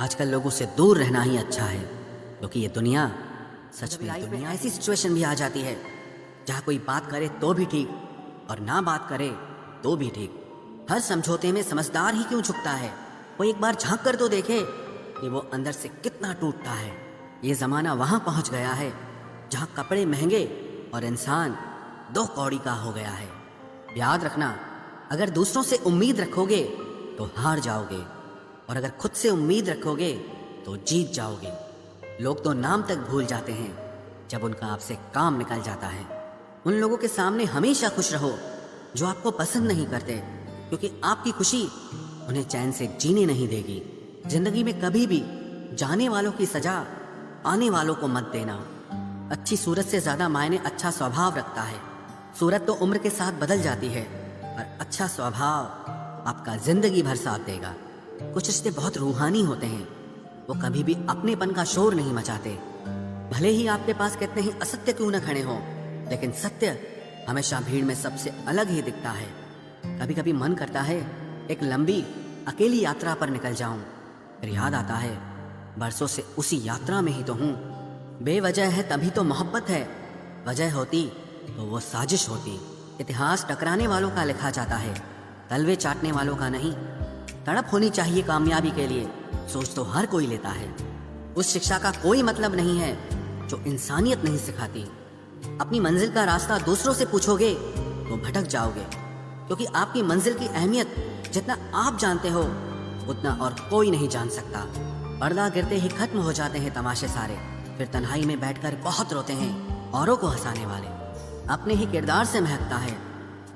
आजकल लोगों से दूर रहना ही अच्छा है, क्योंकि ये दुनिया सच में दुनिया ऐसी सिचुएशन भी आ जाती है जहाँ कोई बात करे तो भी ठीक और ना बात करे तो भी ठीक। हर समझौते में समझदार ही क्यों झुकता है? वो एक बार झांक कर तो देखे कि वो अंदर से कितना टूटता है। ये ज़माना वहाँ पहुँच गया है जहाँ कपड़े महंगे और इंसान दो कौड़ी का हो गया है। याद रखना, अगर दूसरों से उम्मीद रखोगे तो हार जाओगे, और अगर खुद से उम्मीद रखोगे तो जीत जाओगे। लोग तो नाम तक भूल जाते हैं जब उनका आपसे काम निकल जाता है। उन लोगों के सामने हमेशा खुश रहो जो आपको पसंद नहीं करते, क्योंकि आपकी खुशी उन्हें चैन से जीने नहीं देगी। जिंदगी में कभी भी जाने वालों की सजा आने वालों को मत देना। अच्छी सूरत से ज्यादा मायने अच्छा स्वभाव रखता है। सूरत तो उम्र के साथ बदल जाती है, पर अच्छा स्वभाव आपका जिंदगी भर साथ देगा। कुछ रिश्ते बहुत रूहानी होते हैं, वो कभी भी अपनेपन का शोर नहीं मचाते। भले ही आपके पास कितने ही असत्य क्यों न खड़े हों, लेकिन सत्य हमेशा भीड़ में सबसे अलग ही दिखता है। कभी कभी मन करता है एक लंबी अकेली यात्रा पर निकल जाऊं, फिर याद आता है बरसों से उसी यात्रा में ही तो हूं। बेवजह है तभी तो मोहब्बत है, वजह होती तो वो साजिश होती। इतिहास टकराने वालों का लिखा जाता है, तलवे चाटने वालों का नहीं। तड़प होनी चाहिए कामयाबी के लिए, सोच तो हर कोई लेता है। उस शिक्षा का कोई मतलब नहीं है जो इंसानियत नहीं सिखाती। अपनी मंजिल का रास्ता दूसरों से पूछोगे तो भटक जाओगे, क्योंकि आपकी मंजिल की अहमियत जितना आप जानते हो उतना और कोई नहीं जान सकता। पर्दा गिरते ही खत्म हो जाते हैं तमाशे सारे, फिर तन्हाई में बैठकर बहुत रोते हैं औरों को हंसाने वाले। अपने ही किरदार से महकता है।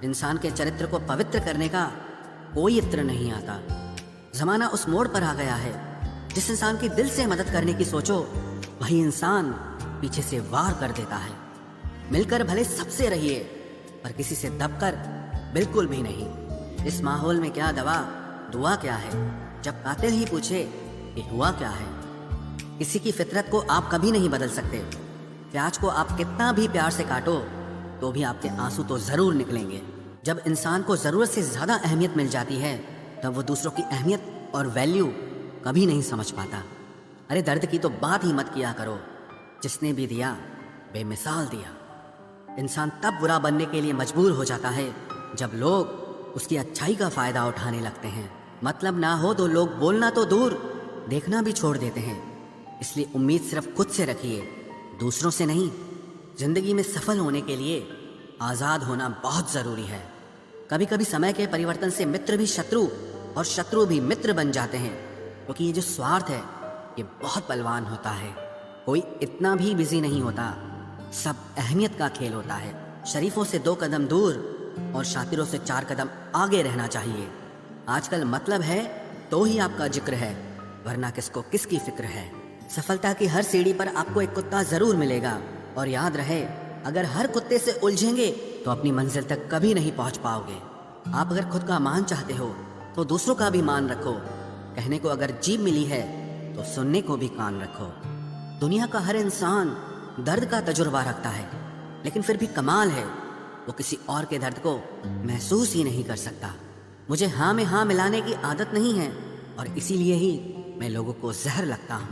इंसान के चरित्र को पवित्र करने का कोई इत्र नहीं आता। जमाना उस मोड़ पर आ गया है, जिस इंसान की दिल से मदद करने की सोचो वही इंसान पीछे से वार कर देता है। मिलकर भले सबसे रहिए, पर किसी से दबकर बिल्कुल भी नहीं। इस माहौल में क्या दवा दुआ क्या है, जब कातिल ही पूछे कि हुआ क्या है। किसी की फितरत को आप कभी नहीं बदल सकते। प्याज को आप कितना भी प्यार से काटो तो भी आपके आंसू तो जरूर निकलेंगे। जब इंसान को जरूरत से ज्यादा अहमियत मिल जाती है तब वो दूसरों की अहमियत और वैल्यू कभी नहीं समझ पाता। अरे दर्द की तो बात ही मत किया करो, जिसने भी दिया बेमिसाल दिया। इंसान तब बुरा बनने के लिए मजबूर हो जाता है जब लोग उसकी अच्छाई का फायदा उठाने लगते हैं। मतलब ना हो तो लोग बोलना तो दूर, देखना भी छोड़ देते हैं। इसलिए उम्मीद सिर्फ खुद से रखिए, दूसरों से नहीं। जिंदगी में सफल होने के लिए आजाद होना बहुत जरूरी है। कभी कभी समय के परिवर्तन से मित्र भी शत्रु और शत्रु भी मित्र बन जाते हैं, क्योंकि ये जो स्वार्थ है ये बहुत बलवान होता है। कोई इतना भी बिजी नहीं होता, सब अहमियत का खेल होता है। शरीफों से 2 कदम दूर और शातिरों से 4 कदम आगे रहना चाहिए। आजकल मतलब है तो ही आपका जिक्र है, वरना किसको किसकी फिक्र है। सफलता की हर सीढ़ी पर आपको एक कुत्ता जरूर मिलेगा, और याद रहे अगर हर कुत्ते से उलझेंगे तो अपनी मंजिल तक कभी नहीं पहुंच पाओगे। आप अगर खुद का मान चाहते हो तो दूसरों का भी मान रखो। कहने को अगर जीभ मिली है तो सुनने को भी कान रखो। दुनिया का हर इंसान दर्द का तजुर्बा रखता है, लेकिन फिर भी कमाल है वो किसी और के दर्द को महसूस ही नहीं कर सकता। मुझे हाँ में हाँ मिलाने की आदत नहीं है, और इसीलिए ही मैं लोगों को जहर लगता हूँ।